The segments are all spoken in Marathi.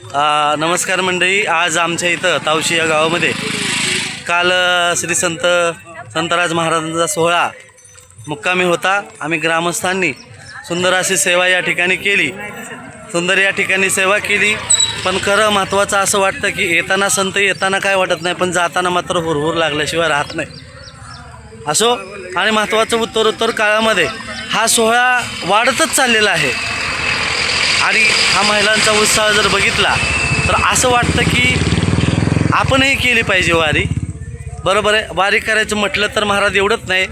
नमस्कार मंडळी. आज आमच्या इथं तावशी या गावामध्ये काल श्री संतराज महाराजांचा सोहळा मुक्कामी होता. आम्ही ग्रामस्थांनी सुंदर अशी सेवा या ठिकाणी केली, सुंदर या ठिकाणी सेवा केली. पण खरं महत्त्वाचं असं वाटतं की येताना संत येताना काय वाटत नाही, पण जाताना मात्र हुरहुर लागल्याशिवाय राहत नाही. असो, आणि महत्त्वाचं उत्तरोत्तर काळामध्ये हा सोहळा वाढतच चाललेला आहे. आणि हा महिलांचा उत्साह जर बघितला तर असं वाटतं की आपणही केली पाहिजे वारी. बरोबर आहे. वारी करायचं म्हटलं तर महाराज एवढंच नाही,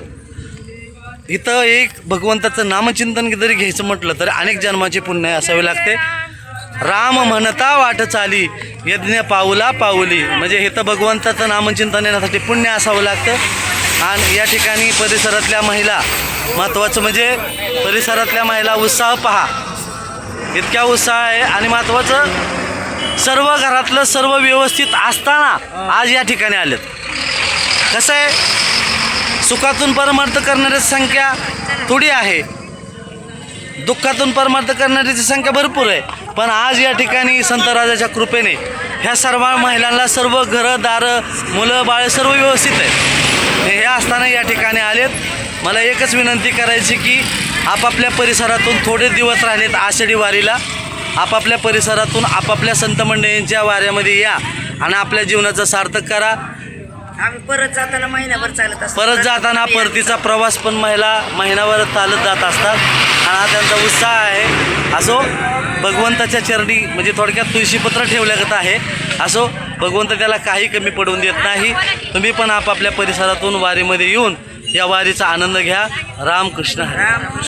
इथं एक भगवंताचं नामचिंतन जरी घ्यायचं म्हटलं तर अनेक जन्माचे पुण्य असावे लागते. राम म्हणता वाट चाली यज्ञ पाऊला पाऊली, म्हणजे इथं भगवंताचं नामचिंतन येण्यासाठी पुण्य असावं लागतं. आणि या ठिकाणी परिसरातल्या महिला, महत्त्वाचं म्हणजे परिसरातल्या महिला उत्साह पहा, इतक्या उत्साह आहे. आणि महत्त्वाचं सर्व घरातलं सर्व व्यवस्थित असताना आज या ठिकाणी आलेत. कसं आहे, सुखातून परमार्थ करणाऱ्याची संख्या थोडी आहे, दुःखातून परमार्थ करणाऱ्याची संख्या भरपूर आहे. पण आज या ठिकाणी संतराजाच्या कृपेने ह्या सर्व महिलांना सर्व घरं दारं मुलं बाळ सर्व व्यवस्थित आहेत. हे असताना या ठिकाणी आलेत. मला एकच विनंती करायची की आपापल्या परिसरातून थोडे दिवस राहिलेत आषाढी वारीला, आपापल्या परिसरातून आपापल्या संत मंडळींच्या वाऱ्यामध्ये या आणि आपल्या जीवनाचं सार्थक करा. आम्ही परत जाताना महिनाभर चालत असतो. परत जाताना परतीचा प्रवास पण महिनाभर चालत जात असतात आणि हा त्यांचा उत्साह आहे. असो, भगवंताच्या चरणी म्हणजे थोडक्यात तुळशीपत्र ठेवल्यागत आहे. असो, भगवंत त्याला काही कमी पडून देत नाही. तुम्ही पण आपापल्या परिसरातून वारीमध्ये येऊन या वारीचा आनंद घ्या. रामकृष्ण हरी.